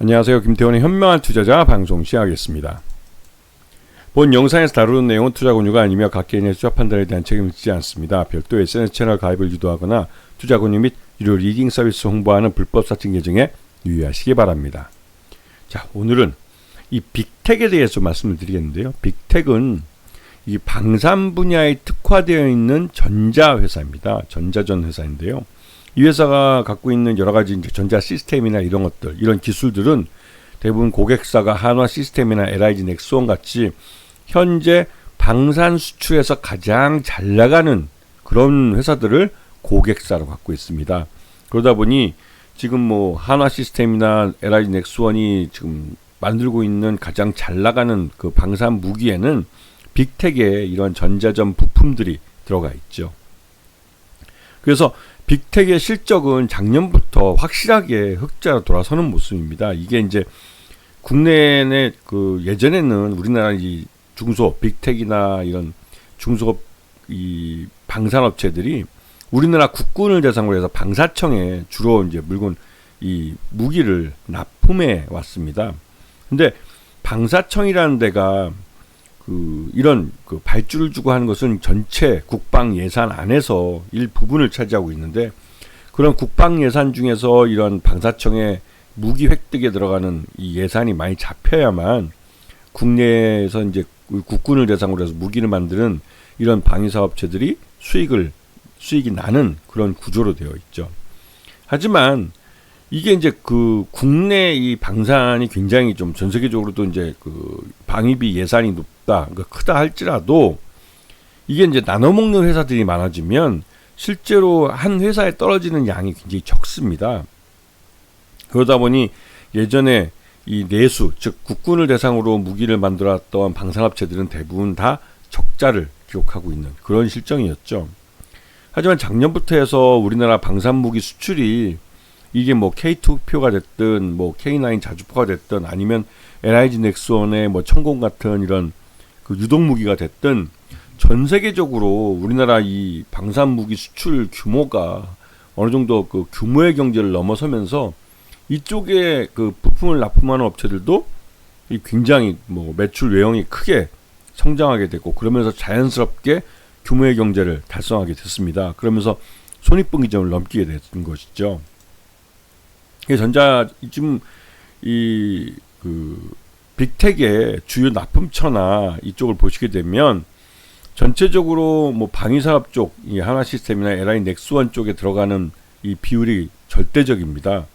안녕하세요. 김태원의 현명한 투자자 방송 시작하겠습니다. 본 영상에서 다루는 내용은 투자 권유가 아니며 각 개인의 투자 판단에 대한 책임을 지지 않습니다. 별도 SNS 채널 가입을 유도하거나 투자 권유 및 유료 리딩 서비스 홍보하는 불법 사칭 계정에 유의하시기 바랍니다. 자, 오늘은 이 빅텍에 대해서 말씀을 드리겠는데요. 빅텍은 이 방산 분야에 특화되어 있는 전자회사입니다. 전자전 회사인데요. 이 회사가 갖고 있는 여러 가지 이제 전자 시스템이나 이런 것들, 이런 기술들은 대부분 고객사가 한화 시스템이나 LIG 넥스원 같이 현재 방산 수출에서 가장 잘 나가는 그런 회사들을 고객사로 갖고 있습니다. 그러다 보니 지금 뭐 한화 시스템이나 LIG 넥스원이 지금 만들고 있는 가장 잘 나가는 그 방산 무기에는 빅텍의 이런 전자전 부품들이 들어가 있죠. 그래서 빅텍의 실적은 작년부터 확실하게 흑자로 돌아서는 모습입니다. 이게 이제 국내에 그 예전에는 우리나라 이 중소 빅텍이나 이런 중소업 이 방산업체들이 우리나라 국군을 대상으로 해서 방사청에 주로 이제 물건 이 무기를 납품해 왔습니다. 근데 방사청이라는 데가 이런 발주를 주고 하는 것은 전체 국방 예산 안에서 일부분을 차지하고 있는데, 그런 국방 예산 중에서 이런 방사청의 무기 획득에 들어가는 이 예산이 많이 잡혀야만 국내에서 이제 국군을 대상으로 해서 무기를 만드는 이런 방위사업체들이 수익이 나는 그런 구조로 되어 있죠. 하지만 이게 이제 국내 이 방산이 굉장히 좀 전 세계적으로도 이제 방위비 예산이 높다, 그러니까 크다 할지라도 이게 이제 나눠 먹는 회사들이 많아지면 실제로 한 회사에 떨어지는 양이 굉장히 적습니다. 그러다 보니 예전에 이 내수, 즉 국군을 대상으로 무기를 만들었던 방산업체들은 대부분 다 적자를 기록하고 있는 그런 실정이었죠. 하지만 작년부터 해서 우리나라 방산무기 수출이 이게 뭐 K2표가 됐든 뭐 K9 자주포가 됐든 아니면 LIG 넥스원의 뭐 천공 같은 이런 유독무기가 됐든 전 세계적으로 우리나라 이 방산무기 수출 규모가 어느 정도 규모의 경제를 넘어서면서 이쪽에 부품을 납품하는 업체들도 굉장히 뭐 매출 외형이 크게 성장하게 됐고, 그러면서 자연스럽게 규모의 경제를 달성하게 됐습니다. 그러면서 손익분기점을 넘기게 된 것이죠. 지금 빅텍의 주요 납품처나 이쪽을 보시게 되면 전체적으로 뭐 방위산업 쪽, 이 한화 시스템이나 LIG 넥스원 쪽에 들어가는 이 비율이 절대적입니다.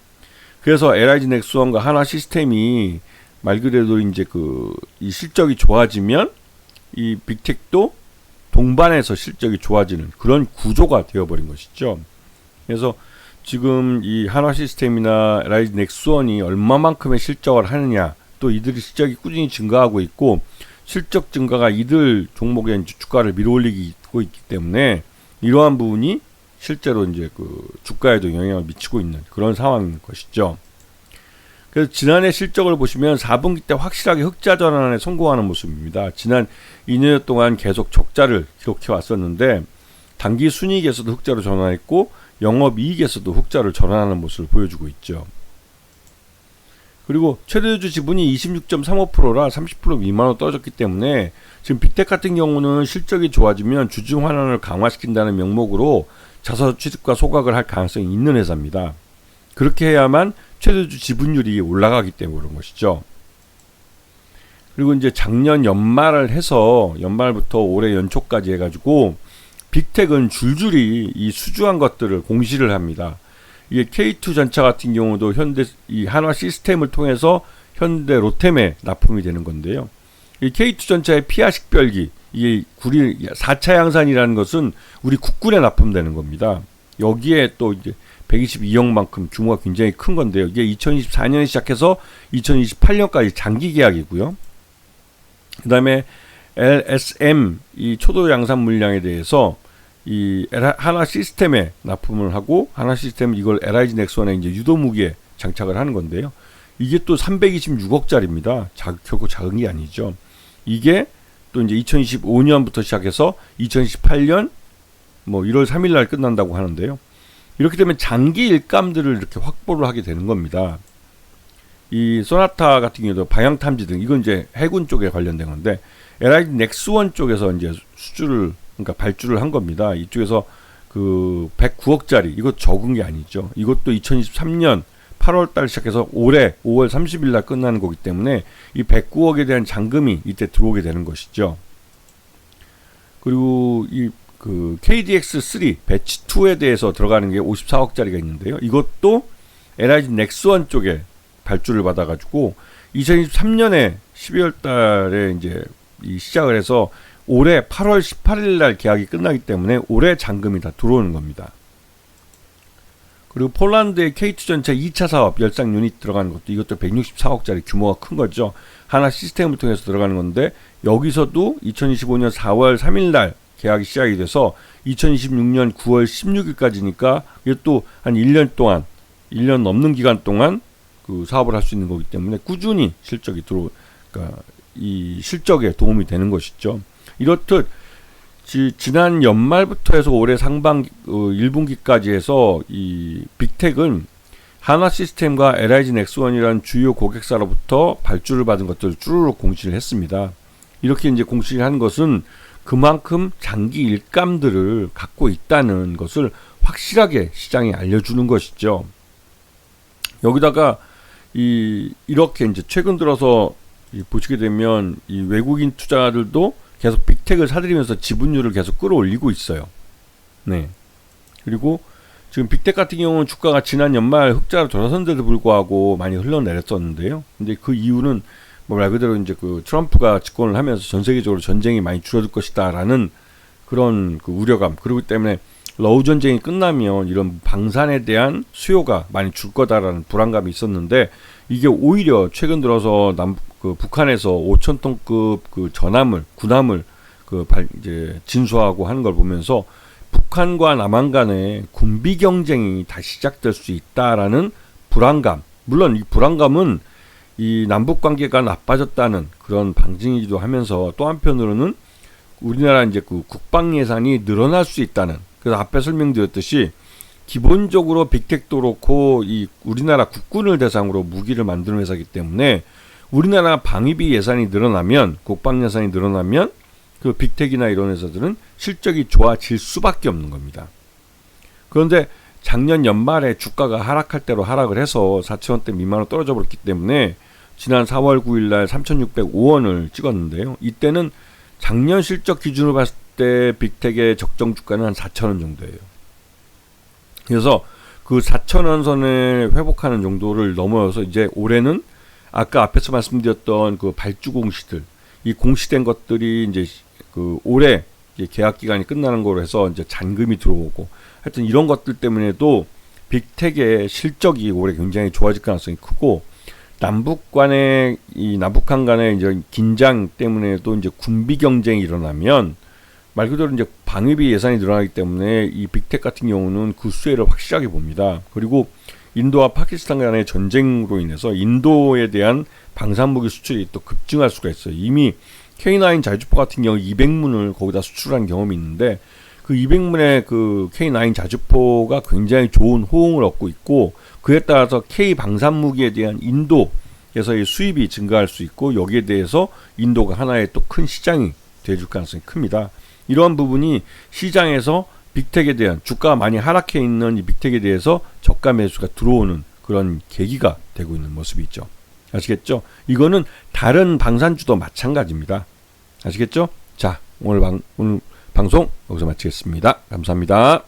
그래서 LIG 넥스원과 한화 시스템이 말 그대로 이제 이 실적이 좋아지면 이 빅텍도 동반해서 실적이 좋아지는 그런 구조가 되어버린 것이죠. 그래서 지금 이 한화 시스템이나 LIG 넥스원이 얼마만큼의 실적을 하느냐, 또 이들의 실적이 꾸준히 증가하고 있고 실적 증가가 이들 종목의 주가를 밀어올리고 있기 때문에 이러한 부분이 실제로 이제 주가에도 영향을 미치고 있는 그런 상황인 것이죠. 그래서 지난해 실적을 보시면 4분기 때 확실하게 흑자 전환에 성공하는 모습입니다. 지난 2년 동안 계속 적자를 기록해 왔었는데 단기 순이익에서도 흑자로 전환했고 영업이익에서도 흑자를 전환하는 모습을 보여주고 있죠. 그리고 최대주 지분이 26.35%라 30% 미만으로 떨어졌기 때문에 지금 빅텍 같은 경우는 실적이 좋아지면 주주 환원을 강화시킨다는 명목으로 자사 취득과 소각을 할 가능성이 있는 회사입니다. 그렇게 해야만 최대주 지분율이 올라가기 때문에 그런 것이죠. 그리고 이제 작년 연말부터 올해 연초까지 해가지고 빅텍은 줄줄이 이 수주한 것들을 공시를 합니다. 이게 K2 전차 같은 경우도 이 한화 시스템을 통해서 현대 로템에 납품이 되는 건데요. 이 K2 전차의 피하 식별기, 이게 4차 양산이라는 것은 우리 국군에 납품되는 겁니다. 여기에 또 이제 122억만큼 규모가 굉장히 큰 건데요. 이게 2024년에 시작해서 2028년까지 장기 계약이고요. 그 다음에 LSM, 이 초도 양산 물량에 대해서 이 한화 시스템에 납품을 하고, 한화 시스템은 이걸 LIG 넥스원에 이제 유도무기에 장착을 하는 건데요. 이게 또 326억짜리입니다. 결코 작은 게 아니죠. 이게 또 이제 2025년부터 시작해서 2028년 뭐 1월 3일 날 끝난다고 하는데요. 이렇게 되면 장기 일감들을 이렇게 확보를 하게 되는 겁니다. 이 소나타 같은 경우도 방향 탐지 등 이건 이제 해군 쪽에 관련된 건데 LIG 넥스원 쪽에서 이제 수주를 그러니까 발주를 한 겁니다. 이쪽에서 그 109억짜리 이거 적은 게 아니죠. 이것도 2023년 8월 달 시작해서 올해 5월 30일 날 끝나는 거기 때문에 이 109억에 대한 잔금이 이때 들어오게 되는 것이죠. 그리고 이 그 KDX3 배치 2에 대해서 들어가는 게 54억짜리가 있는데요. 이것도 LIG 넥스원 쪽에 발주를 받아가지고 2023년에 12월 달에 이제 이 시작을 해서 올해 8월 18일 날 계약이 끝나기 때문에 올해 잔금이 다 들어오는 겁니다. 그리고 폴란드의 K2 전차 2차 사업 열상 유닛 들어가는 것도 이것도 164억짜리 규모가 큰 거죠. 하나 시스템을 통해서 들어가는 건데 여기서도 2025년 4월 3일 날 계약이 시작이 돼서 2026년 9월 16일까지니까 이것도 한 1년 동안 1년 넘는 기간 동안 그 사업을 할 수 있는 거기 때문에 꾸준히 실적이 그러니까 이 실적에 도움이 되는 것이죠. 이렇듯 지난 연말부터 해서 올해 상반기 1분기까지 해서 이 빅텍은 하나 시스템과 LIG 넥스원이라는 주요 고객사로부터 발주를 받은 것들을 쭈루룩 공시를 했습니다. 이렇게 이제 공시를 한 것은 그만큼 장기 일감들을 갖고 있다는 것을 확실하게 시장에 알려주는 것이죠. 여기다가 이렇게 이제 최근 들어서 보시게 되면 이 외국인 투자들도 계속 빅텍을 사들이면서 지분율을 계속 끌어올리고 있어요. 네. 그리고 지금 빅텍 같은 경우는 주가가 지난 연말 흑자로 돌아선데도 불구하고 많이 흘러내렸었는데요. 근데 그 이유는 뭐 말 그대로 이제 그 트럼프가 집권을 하면서 전 세계적으로 전쟁이 많이 줄어들 것이다라는 그런 그 우려감, 그리고 때문에 러우 전쟁이 끝나면 이런 방산에 대한 수요가 많이 줄 거다라는 불안감이 있었는데 이게 오히려 최근 들어서 북한에서 5,000톤급 그 전함을 군함을 이제 진수하고 하는 걸 보면서 북한과 남한 간의 군비 경쟁이 다시 시작될 수 있다라는 불안감. 물론 이 불안감은 이 남북 관계가 나빠졌다는 그런 방증이기도 하면서 또 한편으로는 우리나라 이제 그 국방 예산이 늘어날 수 있다는, 그래서 앞에 설명드렸듯이 기본적으로 빅텍도 그렇고 이 우리나라 국군을 대상으로 무기를 만드는 회사이기 때문에 우리나라 방위비 예산이 늘어나면, 국방 예산이 늘어나면 그 빅텍이나 이런 회사들은 실적이 좋아질 수밖에 없는 겁니다. 그런데 작년 연말에 주가가 하락할 대로 하락을 해서 4,000원대 미만으로 떨어져 버렸기 때문에 지난 4월 9일 날 3,605원을 찍었는데요. 이때는 작년 실적 기준으로 봤을 때 빅텍의 적정 주가는 한 4,000원 정도예요. 그래서 그 4,000원 선을 회복하는 정도를 넘어서 이제 올해는 아까 앞에서 말씀드렸던 그 발주 공시들, 이 공시된 것들이 이제 그 올해 계약 기간이 끝나는 거로 해서 이제 잔금이 들어오고, 하여튼 이런 것들 때문에도 빅텍의 실적이 올해 굉장히 좋아질 가능성이 크고, 남북한 간의 이제 긴장 때문에도 이제 군비 경쟁이 일어나면 말 그대로 이제 방위비 예산이 늘어나기 때문에 이 빅텍 같은 경우는 그 수혜를 확실하게 봅니다. 그리고 인도와 파키스탄 간의 전쟁으로 인해서 인도에 대한 방산무기 수출이 또 급증할 수가 있어요. 이미 K9 자주포 같은 경우 200문을 거기다 수출한 경험이 있는데 그 200문의 그 K9 자주포가 굉장히 좋은 호응을 얻고 있고, 그에 따라서 K 방산무기에 대한 인도에서의 수입이 증가할 수 있고, 여기에 대해서 인도가 하나의 또 큰 시장이 되어줄 가능성이 큽니다. 이러한 부분이 시장에서 빅텍에 대한, 주가가 많이 하락해 있는 이 빅텍에 대해서 저가 매수가 들어오는 그런 계기가 되고 있는 모습이 있죠. 아시겠죠? 이거는 다른 방산주도 마찬가지입니다. 아시겠죠? 자, 오늘 방송 여기서 마치겠습니다. 감사합니다.